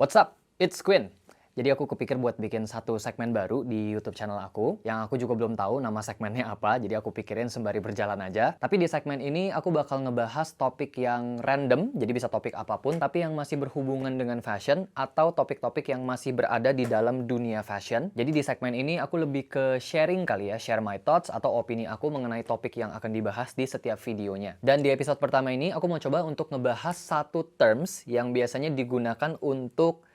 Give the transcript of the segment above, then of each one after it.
What's up? It's Quinn. Jadi aku kepikir buat bikin satu segmen baru di YouTube channel aku, yang aku juga belum tahu nama segmennya apa, jadi aku pikirin sembari berjalan aja. Tapi di segmen ini aku bakal ngebahas topik yang random, jadi bisa topik apapun, tapi yang masih berhubungan dengan fashion, atau topik-topik yang masih berada di dalam dunia fashion. Jadi di segmen ini aku lebih ke sharing kali ya, share my thoughts atau opini aku mengenai topik yang akan dibahas di setiap videonya. Dan di episode pertama ini aku mau coba untuk ngebahas satu terms yang biasanya digunakan untuk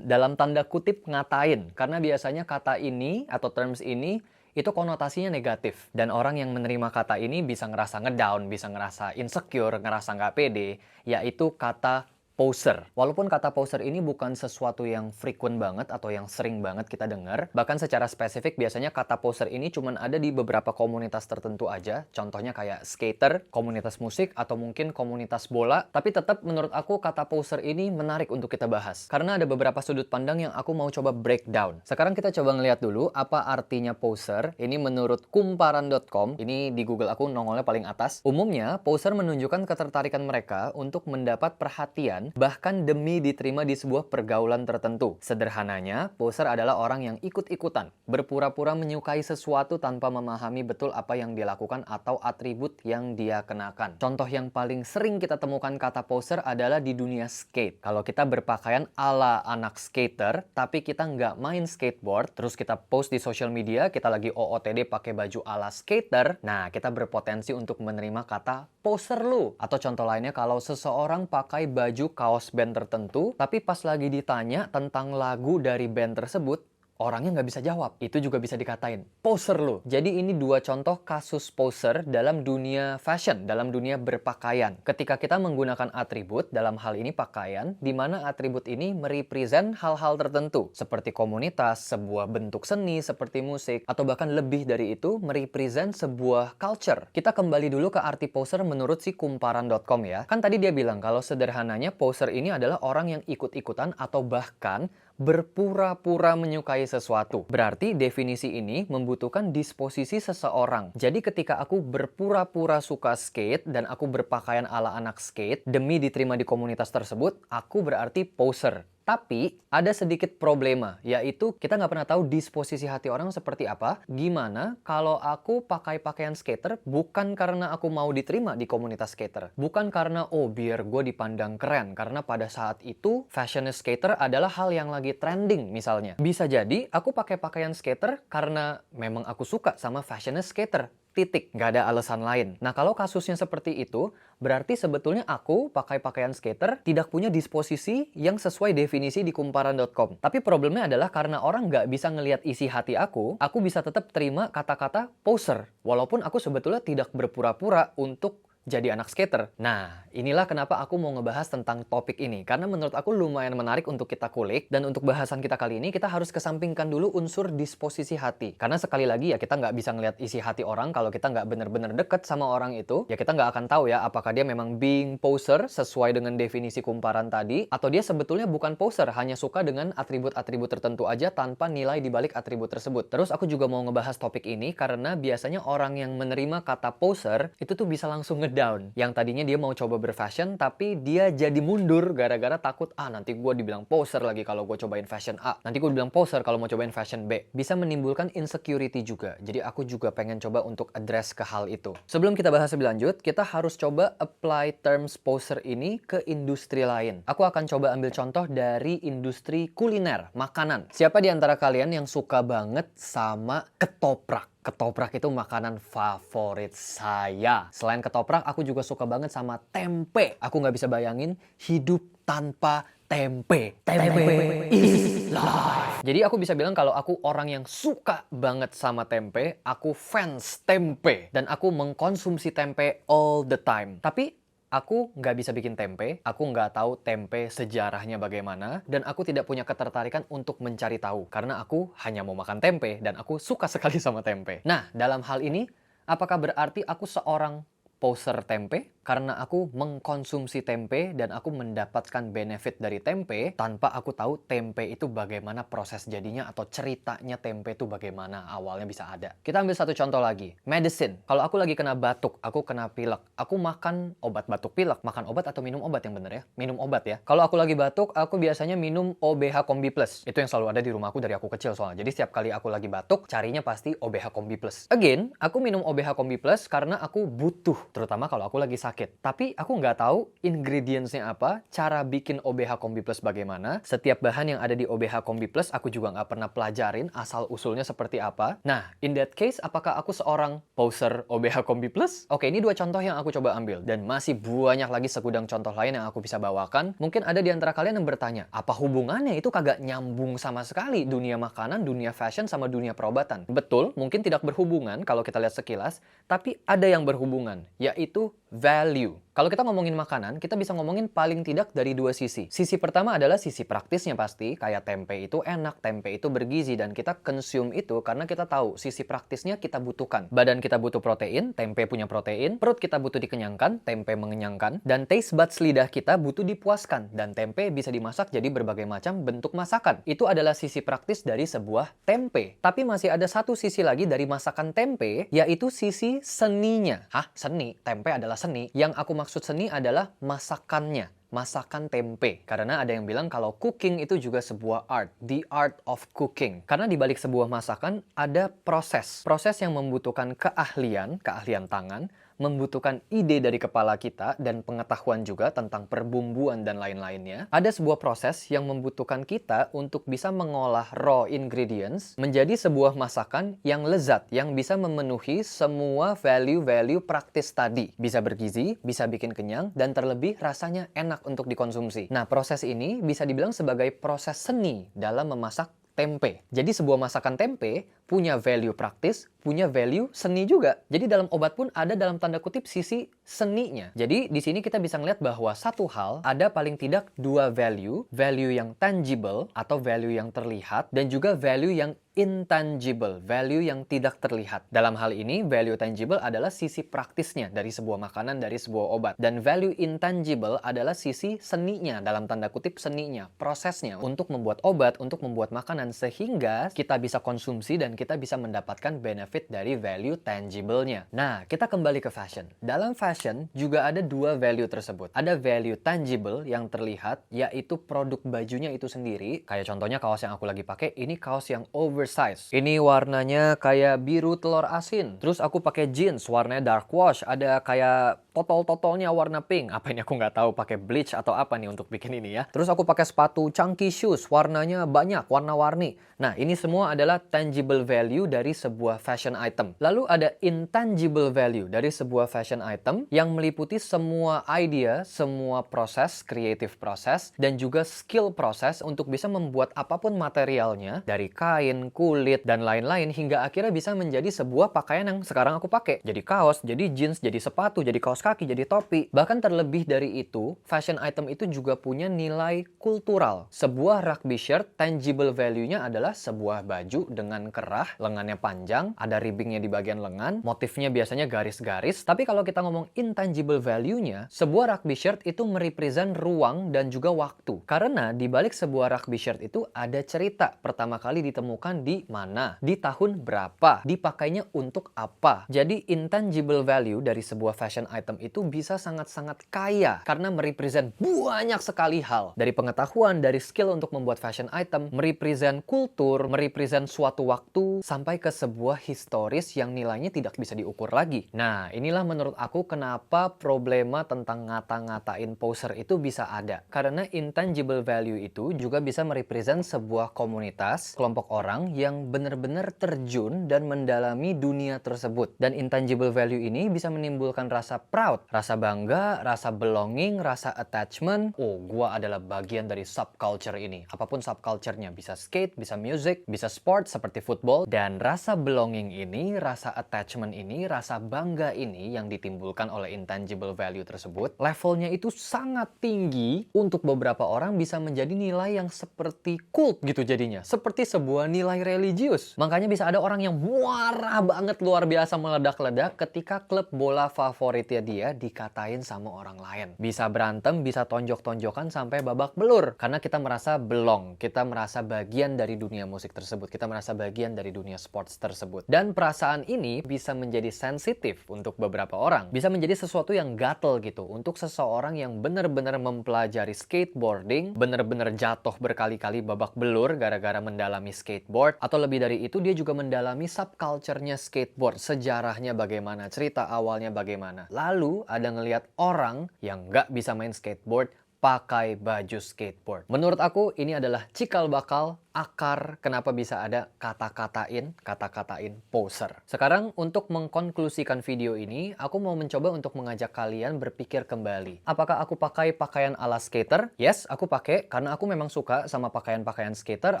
dalam tanda kutip ngatain, karena biasanya kata ini atau terms ini itu konotasinya negatif. Dan orang yang menerima kata ini bisa ngerasa ngedown, bisa ngerasa insecure, ngerasa nggak pede, yaitu kata poser. Walaupun kata poser ini bukan sesuatu yang frequent banget atau yang sering banget kita dengar, bahkan secara spesifik biasanya kata poser ini cuman ada di beberapa komunitas tertentu aja, contohnya kayak skater, komunitas musik, atau mungkin komunitas bola, tapi tetap menurut aku kata poser ini menarik untuk kita bahas, karena ada beberapa sudut pandang yang aku mau coba breakdown. Sekarang kita coba ngeliat dulu apa artinya poser. Ini menurut kumparan.com, ini di Google aku nongolnya paling atas. Umumnya, poser menunjukkan ketertarikan mereka untuk mendapat perhatian bahkan demi diterima di sebuah pergaulan tertentu. Sederhananya, poser adalah orang yang ikut-ikutan, berpura-pura menyukai sesuatu tanpa memahami betul apa yang dia lakukan atau atribut yang dia kenakan. Contoh yang paling sering kita temukan kata poser adalah di dunia skate. Kalau kita berpakaian ala anak skater, tapi kita nggak main skateboard, terus kita post di social media, kita lagi OOTD pakai baju ala skater, nah kita berpotensi untuk menerima kata poser lu. Atau contoh lainnya, kalau seseorang pakai baju kaos band tertentu, tapi pas lagi ditanya tentang lagu dari band tersebut, orangnya nggak bisa jawab. Itu juga bisa dikatain poser lo. Jadi ini dua contoh kasus poser dalam dunia fashion, dalam dunia berpakaian. Ketika kita menggunakan atribut, dalam hal ini pakaian, di mana atribut ini merepresent hal-hal tertentu. Seperti komunitas, sebuah bentuk seni, seperti musik, atau bahkan lebih dari itu, merepresent sebuah culture. Kita kembali dulu ke arti poser menurut si kumparan.com ya. Kan tadi dia bilang kalau sederhananya poser ini adalah orang yang ikut-ikutan atau bahkan berpura-pura menyukai sesuatu. Berarti definisi ini membutuhkan disposisi seseorang. Jadi ketika aku berpura-pura suka skate dan aku berpakaian ala anak skate demi diterima di komunitas tersebut, aku berarti poser. Tapi ada sedikit problema, yaitu kita nggak pernah tahu disposisi hati orang seperti apa. Gimana kalau aku pakai pakaian skater bukan karena aku mau diterima di komunitas skater. Bukan karena, oh biar gue dipandang keren. Karena pada saat itu, fashion skater adalah hal yang lagi trending misalnya. Bisa jadi aku pakai pakaian skater karena memang aku suka sama fashion skater. Titik, nggak ada alasan lain. Nah, kalau kasusnya seperti itu, berarti sebetulnya aku pakai pakaian skater tidak punya disposisi yang sesuai definisi di kumparan.com. Tapi problemnya adalah karena orang nggak bisa ngelihat isi hati aku bisa tetap terima kata-kata poser. Walaupun aku sebetulnya tidak berpura-pura untuk jadi anak skater. Nah, inilah kenapa aku mau ngebahas tentang topik ini. Karena menurut aku lumayan menarik untuk kita kulik. Dan untuk bahasan kita kali ini, kita harus kesampingkan dulu unsur disposisi hati. Karena sekali lagi ya, kita nggak bisa ngeliat isi hati orang kalau kita nggak bener-bener deket sama orang itu. Ya kita nggak akan tahu ya, apakah dia memang being poser sesuai dengan definisi kumparan tadi. Atau dia sebetulnya bukan poser, hanya suka dengan atribut-atribut tertentu aja tanpa nilai dibalik atribut tersebut. Terus aku juga mau ngebahas topik ini karena biasanya orang yang menerima kata poser, itu tuh bisa langsung down. Yang tadinya dia mau coba berfashion, tapi dia jadi mundur gara-gara takut, nanti gue dibilang poser lagi kalau gue cobain fashion A. Nanti gue dibilang poser kalau mau cobain fashion B. Bisa menimbulkan insecurity juga. Jadi aku juga pengen coba untuk address ke hal itu. Sebelum kita bahas lebih lanjut, kita harus coba apply terms poser ini ke industri lain. Aku akan coba ambil contoh dari industri kuliner, makanan. Siapa di antara kalian yang suka banget sama ketoprak? Ketoprak itu makanan favorit saya. Selain ketoprak, aku juga suka banget sama tempe. Aku nggak bisa bayangin hidup tanpa tempe. Tempe is life. Jadi aku bisa bilang kalau aku orang yang suka banget sama tempe, aku fans tempe. Dan aku mengkonsumsi tempe all the time. Tapi aku nggak bisa bikin tempe, aku nggak tahu tempe sejarahnya bagaimana, dan aku tidak punya ketertarikan untuk mencari tahu. Karena aku hanya mau makan tempe, dan aku suka sekali sama tempe. Nah, dalam hal ini, apakah berarti aku seorang poser tempe karena aku mengkonsumsi tempe dan aku mendapatkan benefit dari tempe tanpa aku tahu tempe itu bagaimana proses jadinya atau ceritanya tempe itu bagaimana awalnya bisa ada. Kita ambil satu contoh lagi, medicine. Kalau aku lagi kena batuk, aku kena pilek, aku makan obat batuk pilek, makan obat atau minum obat yang bener ya? Minum obat ya. Kalau aku lagi batuk, aku biasanya minum OBH Kombi Plus. Itu yang selalu ada di rumahku dari aku kecil soalnya. Jadi setiap kali aku lagi batuk, carinya pasti OBH Kombi Plus. Again, aku minum OBH Kombi Plus karena aku butuh, terutama kalau aku lagi sakit. Tapi aku nggak tahu ingredients-nya apa, cara bikin OBH Kombi Plus bagaimana. Setiap bahan yang ada di OBH Kombi Plus aku juga nggak pernah pelajarin asal-usulnya seperti apa. Nah, in that case, apakah aku seorang poser OBH Kombi Plus? Oke, ini 2 contoh yang aku coba ambil. Dan masih banyak lagi segudang contoh lain yang aku bisa bawakan. Mungkin ada di antara kalian yang bertanya, apa hubungannya itu kagak nyambung sama sekali dunia makanan, dunia fashion, sama dunia perobatan? Betul, mungkin tidak berhubungan kalau kita lihat sekilas, tapi ada yang berhubungan, yaitu value. Kalau kita ngomongin makanan, kita bisa ngomongin paling tidak dari 2 sisi. Sisi pertama adalah sisi praktisnya pasti, kayak tempe itu enak, tempe itu bergizi, dan kita consume itu karena kita tahu sisi praktisnya kita butuhkan. Badan kita butuh protein, tempe punya protein, perut kita butuh dikenyangkan, tempe mengenyangkan, dan taste buds lidah kita butuh dipuaskan, dan tempe bisa dimasak jadi berbagai macam bentuk masakan. Itu adalah sisi praktis dari sebuah tempe. Tapi masih ada satu sisi lagi dari masakan tempe, yaitu sisi seninya. Hah? Seni? Tempe adalah seni? Yang aku maksud seni adalah masakannya. Masakan tempe. Karena ada yang bilang kalau cooking itu juga sebuah art. The art of cooking. Karena di balik sebuah masakan ada proses. Proses yang membutuhkan keahlian tangan, membutuhkan ide dari kepala kita dan pengetahuan juga tentang perbumbuan dan lain-lainnya. Ada sebuah proses yang membutuhkan kita untuk bisa mengolah raw ingredients menjadi sebuah masakan yang lezat, yang bisa memenuhi semua value-value praktis tadi. Bisa bergizi, bisa bikin kenyang, dan terlebih rasanya enak untuk dikonsumsi. Nah, proses ini bisa dibilang sebagai proses seni dalam memasak tempe. Jadi sebuah masakan tempe punya value praktis, punya value seni juga. Jadi dalam obat pun ada dalam tanda kutip sisi seninya. Jadi di sini kita bisa ngeliat bahwa satu hal ada paling tidak 2 value, value yang tangible atau value yang terlihat dan juga value yang intangible, value yang tidak terlihat. Dalam hal ini, value tangible adalah sisi praktisnya dari sebuah makanan, dari sebuah obat. Dan value intangible adalah sisi seninya, dalam tanda kutip seninya, prosesnya untuk membuat obat, untuk membuat makanan, sehingga kita bisa konsumsi dan kita bisa mendapatkan benefit dari value tangible-nya. Nah, kita kembali ke fashion. Dalam fashion juga ada 2 value tersebut. Ada value tangible yang terlihat, yaitu produk bajunya itu sendiri. Kayak contohnya kaos yang aku lagi pakai, ini kaos yang oversize. Ini warnanya kayak biru telur asin. Terus aku pakai jeans warnanya dark wash, ada kayak totol-totolnya warna pink. Apa ini aku nggak tahu, pakai bleach atau apa nih untuk bikin ini ya. Terus aku pakai sepatu chunky shoes, warnanya banyak, warna-warni. Nah, ini semua adalah tangible value dari sebuah fashion item. Lalu ada intangible value dari sebuah fashion item yang meliputi semua idea, semua proses, creative proses, dan juga skill proses untuk bisa membuat apapun materialnya, dari kain, kulit, dan lain-lain, hingga akhirnya bisa menjadi sebuah pakaian yang sekarang aku pakai. Jadi kaos, jadi jeans, jadi sepatu, jadi kaos kaki, jadi topi. Bahkan terlebih dari itu, fashion item itu juga punya nilai kultural. Sebuah rugby shirt, tangible value-nya adalah sebuah baju dengan kerah, lengannya panjang, ada ribbingnya di bagian lengan, motifnya biasanya garis-garis. Tapi kalau kita ngomong intangible value-nya, sebuah rugby shirt itu merepresent ruang dan juga waktu. Karena di balik sebuah rugby shirt itu ada cerita. Pertama kali ditemukan di mana, di tahun berapa, dipakainya untuk apa. Jadi intangible value dari sebuah fashion item itu bisa sangat-sangat kaya karena merepresent banyak sekali hal. Dari pengetahuan, dari skill untuk membuat fashion item, merepresent kultur, merepresent suatu waktu, sampai ke sebuah historis yang nilainya tidak bisa diukur lagi. Nah, inilah menurut aku kenapa problema tentang ngata-ngatain poser itu bisa ada. Karena intangible value itu juga bisa merepresent sebuah komunitas, kelompok orang yang benar-benar terjun dan mendalami dunia tersebut. Dan intangible value ini bisa menimbulkan rasa proud, rasa bangga, rasa belonging, rasa attachment. Oh, gua adalah bagian dari subculture ini. Apapun subculture-nya, bisa skate, bisa music, bisa sport seperti football. Dan rasa belonging ini, rasa attachment ini, rasa bangga ini yang ditimbulkan oleh intangible value tersebut, levelnya itu sangat tinggi. Untuk beberapa orang bisa menjadi nilai yang seperti cult gitu jadinya. Seperti sebuah nilai religius. Makanya bisa ada orang yang muara banget, luar biasa meledak-ledak ketika klub bola favoritnya dia dikatain sama orang lain. Bisa berantem, bisa tonjok-tonjokan sampai babak belur. Karena kita merasa belong, kita merasa bagian dari dunia musik tersebut, kita merasa bagian dari dunia sports tersebut. Dan perasaan ini bisa menjadi sensitif untuk beberapa orang. Bisa menjadi sesuatu yang gatel gitu untuk seseorang yang benar-benar mempelajari skateboarding, benar-benar jatuh berkali-kali babak belur gara-gara mendalami skateboard, atau lebih dari itu dia juga mendalami subculture-nya skateboard, sejarahnya bagaimana, cerita awalnya bagaimana. Lalu ada ngelihat orang yang nggak bisa main skateboard pakai baju skateboard. Menurut aku ini adalah cikal bakal akar kenapa bisa ada kata-katain poser. Sekarang untuk mengkonklusikan video ini, aku mau mencoba untuk mengajak kalian berpikir kembali. Apakah aku pakai pakaian ala skater? Yes, aku pakai karena aku memang suka sama pakaian-pakaian skater.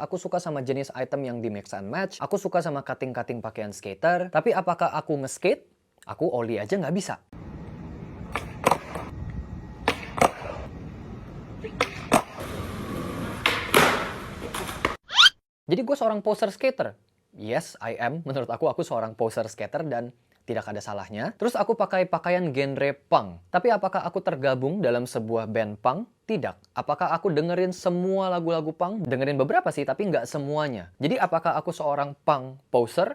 Aku suka sama jenis item yang di mix and match. Aku suka sama cutting-cutting pakaian skater. Tapi apakah aku nge-skate? Aku ollie aja nggak bisa. Jadi gue seorang poser skater. Yes, I am. Menurut aku seorang poser skater dan tidak ada salahnya. Terus aku pakai pakaian genre punk. Tapi apakah aku tergabung dalam sebuah band punk? Tidak. Apakah aku dengerin semua lagu-lagu punk? Dengerin beberapa sih, tapi nggak semuanya. Jadi apakah aku seorang punk poser?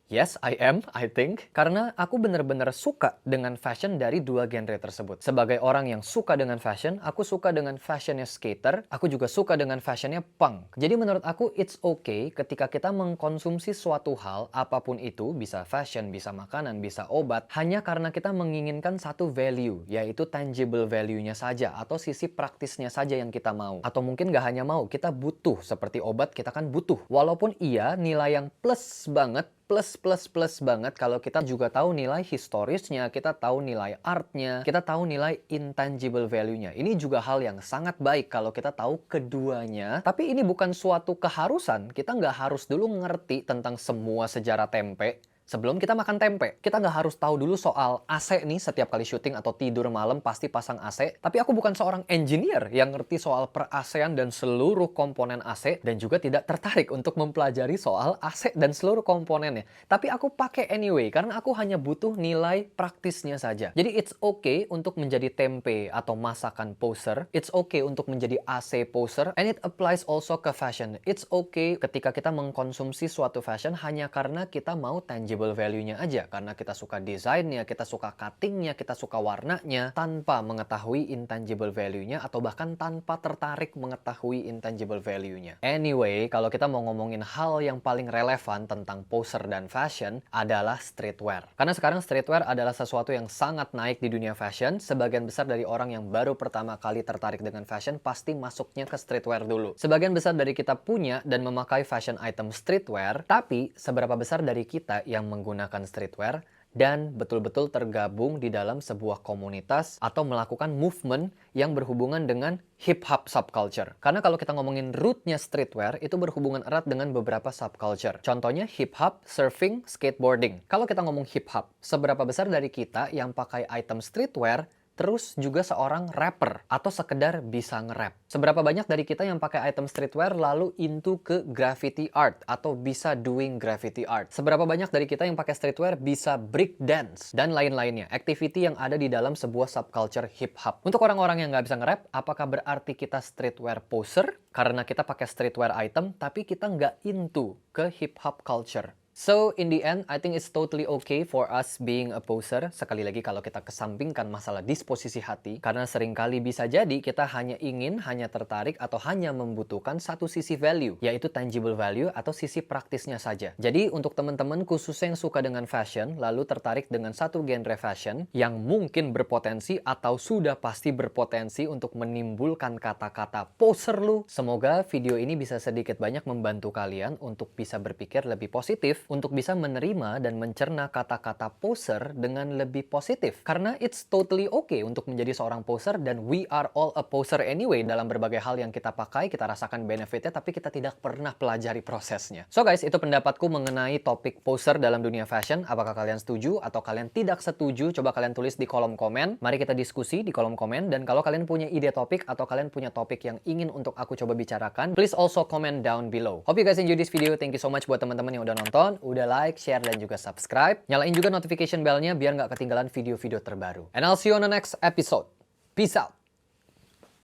Yes, I am, I think. Karena aku benar-benar suka dengan fashion dari dua genre tersebut. Sebagai orang yang suka dengan fashion, aku suka dengan fashionnya skater, aku juga suka dengan fashionnya punk. Jadi menurut aku, it's okay ketika kita mengkonsumsi suatu hal, apapun itu, bisa fashion, bisa makanan, bisa obat, hanya karena kita menginginkan satu value, yaitu tangible value-nya saja, atau sisi praktisnya saja yang kita mau. Atau mungkin nggak hanya mau, kita butuh. Seperti obat, kita kan butuh. Walaupun iya, nilai yang plus banget, plus banget kalau kita juga tahu nilai historisnya, kita tahu nilai artnya, kita tahu nilai intangible value-nya. Ini juga hal yang sangat baik kalau kita tahu keduanya. Tapi ini bukan suatu keharusan. Kita nggak harus dulu ngerti tentang semua sejarah tempe sebelum kita makan tempe. Kita nggak harus tahu dulu soal AC nih, setiap kali syuting atau tidur malam pasti pasang AC. Tapi aku bukan seorang engineer yang ngerti soal per-AC-an dan seluruh komponen AC, dan juga tidak tertarik untuk mempelajari soal AC dan seluruh komponennya. Tapi aku pakai anyway, karena aku hanya butuh nilai praktisnya saja. Jadi it's okay untuk menjadi tempe atau masakan poser. It's okay untuk menjadi AC poser. And it applies also ke fashion. It's okay ketika kita mengkonsumsi suatu fashion hanya karena kita mau tangible value-nya aja, karena kita suka desainnya, kita suka cuttingnya, kita suka warnanya, tanpa mengetahui intangible value-nya atau bahkan tanpa tertarik mengetahui intangible value-nya. Anyway, kalau kita mau ngomongin hal yang paling relevan tentang poser dan fashion adalah streetwear. Karena sekarang streetwear adalah sesuatu yang sangat naik di dunia fashion. Sebagian besar dari orang yang baru pertama kali tertarik dengan fashion pasti masuknya ke streetwear dulu. Sebagian besar dari kita punya dan memakai fashion item streetwear, tapi seberapa besar dari kita yang menggunakan streetwear dan betul-betul tergabung di dalam sebuah komunitas atau melakukan movement yang berhubungan dengan hip-hop subculture. Karena kalau kita ngomongin rootnya streetwear, itu berhubungan erat dengan beberapa subculture. Contohnya hip-hop, surfing, skateboarding. Kalau kita ngomong hip-hop, seberapa besar dari kita yang pakai item streetwear terus juga seorang rapper atau sekedar bisa nge-rap? Seberapa banyak dari kita yang pakai item streetwear lalu into ke graffiti art atau bisa doing graffiti art? Seberapa banyak dari kita yang pakai streetwear bisa break dance dan lain-lainnya, activity yang ada di dalam sebuah subculture hip hop? Untuk orang-orang yang nggak bisa nge-rap, apakah berarti kita streetwear poser karena kita pakai streetwear item tapi kita nggak into ke hip hop culture? So, in the end, I think it's totally okay for us being a poser. Sekali lagi kalau kita kesampingkan masalah disposisi hati, karena seringkali bisa jadi kita hanya ingin, hanya tertarik, atau hanya membutuhkan satu sisi value, yaitu tangible value atau sisi praktisnya saja. Jadi, untuk teman-teman khususnya yang suka dengan fashion, lalu tertarik dengan satu genre fashion yang mungkin berpotensi atau sudah pasti berpotensi untuk menimbulkan kata-kata poser lu, semoga video ini bisa sedikit banyak membantu kalian untuk bisa berpikir lebih positif, untuk bisa menerima dan mencerna kata-kata poser dengan lebih positif. Karena it's totally okay untuk menjadi seorang poser, dan we are all a poser anyway dalam berbagai hal yang kita pakai, kita rasakan benefitnya, tapi kita tidak pernah pelajari prosesnya. So guys, itu pendapatku mengenai topik poser dalam dunia fashion. Apakah kalian setuju atau kalian tidak setuju? Coba kalian tulis di kolom komen. Mari kita diskusi di kolom komen, dan kalau kalian punya ide topik atau kalian punya topik yang ingin untuk aku coba bicarakan, please also comment down below. Hope you guys enjoy this video. Thank you so much buat teman-teman yang udah nonton. udah like, share, dan juga subscribe. Nyalain juga notification bell-nya biar nggak ketinggalan video-video terbaru. And I'll see you on the next episode. Peace out.